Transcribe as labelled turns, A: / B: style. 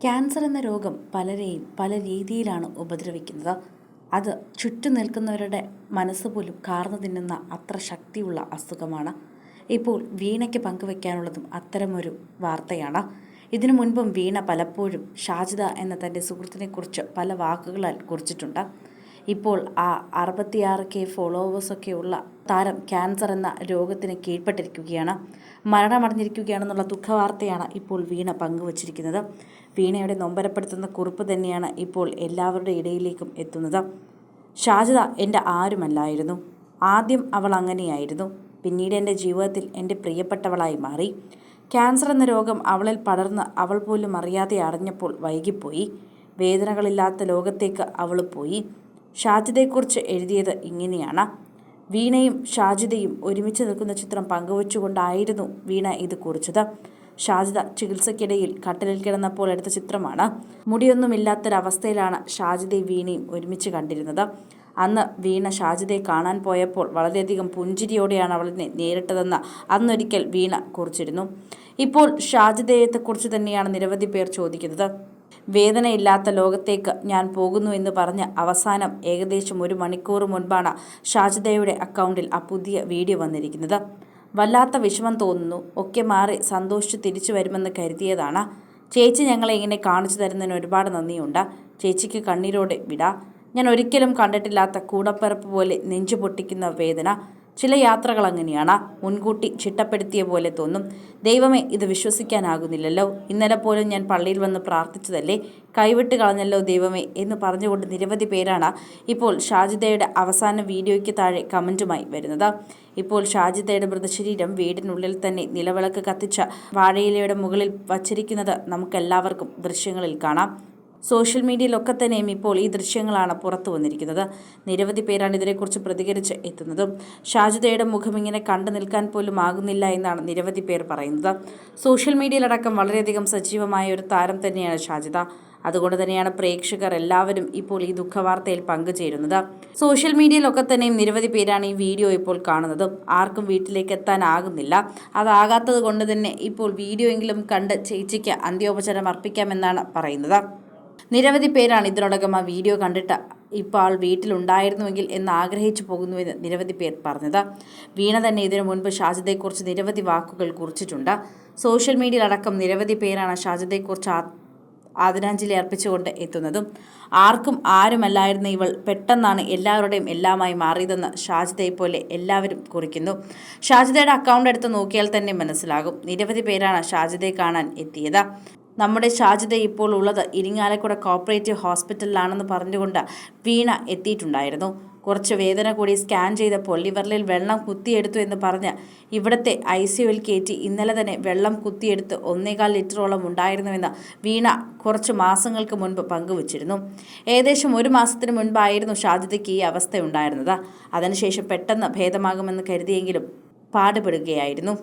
A: Cancer എന്ന രോഗം പലരെയും പല രീതിയിലാണ് ഉപദ്രവിക്കുന്നത്. അത് ചുറ്റും നിൽക്കുന്നവരുടെ മനസ്സ് പോലും കാർന്നു തിന്നുന്ന അത്ര ശക്തിയുള്ള അസുഖമാണ്. ഇപ്പോൾ വീണയ്ക്ക് പങ്കുവയ്ക്കാനുള്ളതും അത്തരമൊരു വാർത്തയാണ്. ഇതിനു മുൻപും വീണ പലപ്പോഴും ഷാജിദ എന്ന തൻ്റെ സുഹൃത്തിനെക്കുറിച്ച് പല വാക്കുകളാൽ കുറിച്ചിട്ടുണ്ട്. ഇപ്പോൾ ആ 66K ഫോളോവേഴ്സൊക്കെയുള്ള താരം ക്യാൻസർ എന്ന രോഗത്തിന് കീഴ്പ്പെട്ടിരിക്കുകയാണ്. മരണമടഞ്ഞിരിക്കുകയാണെന്നുള്ള ദുഃഖവാർത്തയാണ് ഇപ്പോൾ വീണ പങ്കുവച്ചിരിക്കുന്നത്. വീണയുടെ നൊമ്പരപ്പെടുത്തുന്ന കുറിപ്പ് തന്നെയാണ് ഇപ്പോൾ എല്ലാവരുടെ ഇടയിലേക്കും എത്തുന്നത്. ഷാജിദ എൻ്റെ ആരുമല്ലായിരുന്നു. ആദ്യം അവൾ അങ്ങനെയായിരുന്നു. പിന്നീട് എൻ്റെ ജീവിതത്തിൽ എൻ്റെ പ്രിയപ്പെട്ടവളായി മാറി. ക്യാൻസർ എന്ന രോഗം അവളിൽ പടർന്ന് അവൾ പോലും അറിയാതെ അറിഞ്ഞപ്പോൾ വൈകിപ്പോയി. വേദനകളില്ലാത്ത ലോകത്തേക്ക് അവൾ പോയി. ഷാജിദയെക്കുറിച്ച് എഴുതിയത് ഇങ്ങനെയാണ്. വീണയും ഷാജിദയും ഒരുമിച്ച് നിൽക്കുന്ന ചിത്രം പങ്കുവച്ചുകൊണ്ടായിരുന്നു വീണ ഇത് കുറിച്ചത്. ഷാജിദ ചികിത്സയ്ക്കിടയിൽ കട്ടിലിൽ കിടന്നപ്പോൾ എടുത്ത ചിത്രമാണ്. മുടിയൊന്നുമില്ലാത്തൊരവസ്ഥയിലാണ് ഷാജിദയും വീണയും ഒരുമിച്ച് കണ്ടിരുന്നത്. അന്ന് വീണ ഷാജിദയെ കാണാൻ പോയപ്പോൾ വളരെയധികം പുഞ്ചിരിയോടെയാണ് അവളിനെ നേരിട്ടതെന്ന് അന്നൊരിക്കൽ വീണ കുറിച്ചിരുന്നു. ഇപ്പോൾ ഷാജിദയെക്കുറിച്ച് തന്നെയാണ് നിരവധി പേർ ചോദിക്കുന്നത്. വേദനയില്ലാത്ത ലോകത്തേക്ക് ഞാൻ പോകുന്നു എന്ന് പറഞ്ഞ് അവസാനം ഏകദേശം 1 മണിക്കൂർ മുൻപാണ് ഷാജിദയുടെ അക്കൗണ്ടിൽ ആ പുതിയ വീഡിയോ വന്നിരിക്കുന്നത്. വല്ലാത്ത വിഷമം തോന്നുന്നു. ഒക്കെ മാറി സന്തോഷിച്ച് തിരിച്ചു വരുമെന്ന് കരുതിയതാണ്. ചേച്ചി ഞങ്ങളെ ഇങ്ങനെ കാണിച്ചു തരുന്നതിന് ഒരുപാട് നന്ദിയുണ്ട്. ചേച്ചിക്ക് കണ്ണീരോടെ വിടാ. ഞാൻ ഒരിക്കലും കണ്ടിട്ടില്ലാത്ത കൂടപ്പിറപ്പ് പോലെ നെഞ്ചു പൊട്ടിക്കുന്ന വേദന. ചില യാത്രകൾ അങ്ങനെയാണ്. മുൻകൂട്ടി ചിട്ടപ്പെടുത്തിയ പോലെ തോന്നും. ദൈവമേ, ഇത് വിശ്വസിക്കാനാകുന്നില്ലല്ലോ. ഇന്നലെ പോലും ഞാൻ പള്ളിയിൽ വന്ന് പ്രാർത്ഥിച്ചതല്ലേ, കൈവിട്ട് കളഞ്ഞല്ലോ ദൈവമേ എന്ന് പറഞ്ഞുകൊണ്ട് നിരവധി പേരാണ് ഇപ്പോൾ ഷാജിദയുടെ അവസാന വീഡിയോയ്ക്ക് താഴെ കമൻറ്റുമായി വരുന്നത്. ഇപ്പോൾ ഷാജിദയുടെ മൃതശരീരം വീടിനുള്ളിൽ തന്നെ നിലവിളക്ക് കത്തിച്ച വാഴയിലയുടെ മുകളിൽ വച്ചിരിക്കുന്നത് നമുക്കെല്ലാവർക്കും ദൃശ്യങ്ങളിൽ കാണാം. സോഷ്യൽ മീഡിയയിലൊക്കെ തന്നെയും ഇപ്പോൾ ഈ ദൃശ്യങ്ങളാണ് പുറത്തു വന്നിരിക്കുന്നത്. നിരവധി പേരാണ് ഇതിനെക്കുറിച്ച് പ്രതികരിച്ച് എത്തുന്നതും. ഷാജിദയുടെ മുഖം ഇങ്ങനെ കണ്ടു നിൽക്കാൻ പോലും ആകുന്നില്ല എന്നാണ് നിരവധി പേർ പറയുന്നത്. സോഷ്യൽ മീഡിയയിലടക്കം വളരെയധികം സജീവമായ ഒരു താരം തന്നെയാണ് ഷാജിദ. അതുകൊണ്ട് തന്നെയാണ് പ്രേക്ഷകർ എല്ലാവരും ഇപ്പോൾ ഈ ദുഃഖവാർത്തയിൽ പങ്കുചേരുന്നത്. സോഷ്യൽ മീഡിയയിലൊക്കെ തന്നെയും നിരവധി പേരാണ് ഈ വീഡിയോ ഇപ്പോൾ കാണുന്നതും. ആർക്കും വീട്ടിലേക്ക് എത്താനാകുന്നില്ല. അതാകാത്തത് കൊണ്ട് തന്നെ ഇപ്പോൾ വീഡിയോ എങ്കിലും കണ്ട് ചേച്ചിക്ക് അന്ത്യോപചാരം അർപ്പിക്കാമെന്നാണ് പറയുന്നത്. നിരവധി പേരാണ് ഇതിനോടകം ആ വീഡിയോ കണ്ടിട്ട് ഇപ്പോൾ ആൾ വീട്ടിലുണ്ടായിരുന്നുവെങ്കിൽ എന്ന് ആഗ്രഹിച്ചു പോകുന്നുവെന്ന് നിരവധി പേർ പറഞ്ഞത്. വീണ തന്നെ ഇതിനു മുൻപ് ഷാജിദയെക്കുറിച്ച് നിരവധി വാക്കുകൾ കുറിച്ചിട്ടുണ്ട്. സോഷ്യൽ മീഡിയയിലടക്കം നിരവധി പേരാണ് ഷാജിദയെക്കുറിച്ച് ആദരാഞ്ജലി അർപ്പിച്ചുകൊണ്ട് എത്തുന്നതും. ആർക്കും ആരുമല്ലായിരുന്ന ഇവൾ പെട്ടെന്നാണ് എല്ലാവരുടെയും എല്ലാമായി മാറിയതെന്ന് ഷാജിദയെ പോലെ എല്ലാവരും കുറിക്കുന്നു. ഷാജിദയുടെ അക്കൗണ്ട് എടുത്ത് നോക്കിയാൽ തന്നെ മനസ്സിലാകും. നിരവധി പേരാണ് ഷാജിദയെ കാണാൻ എത്തിയത്. നമ്മുടെ ഷാജിദ ഇപ്പോൾ ഉള്ളത് ഇരിങ്ങാലക്കുട കോപ്പറേറ്റീവ് ഹോസ്പിറ്റലിലാണെന്ന് പറഞ്ഞുകൊണ്ട് വീണ എത്തിയിട്ടുണ്ടായിരുന്നു. കുറച്ച് വേദന കൂടി സ്കാൻ ചെയ്തപ്പോൾ ലിവറിൽ വെള്ളം കുത്തിയെടുത്തു എന്ന് പറഞ്ഞ് ഇവിടുത്തെ ICUവിൽ കയറ്റി ഇന്നലെ തന്നെ വെള്ളം കുത്തിയെടുത്ത് 1.25 ലിറ്ററോളം ഉണ്ടായിരുന്നുവെന്ന് വീണ കുറച്ച് മാസങ്ങൾക്ക് മുൻപ് പങ്കുവച്ചിരുന്നു. ഏകദേശം 1 മാസത്തിന് മുൻപായിരുന്നു ഷാജിദയ്ക്ക് ഈ അവസ്ഥയുണ്ടായിരുന്നത്. അതിനുശേഷം പെട്ടെന്ന് ഭേദമാകുമെന്ന് കരുതിയെങ്കിലും പാടുപെടുകയായിരുന്നു.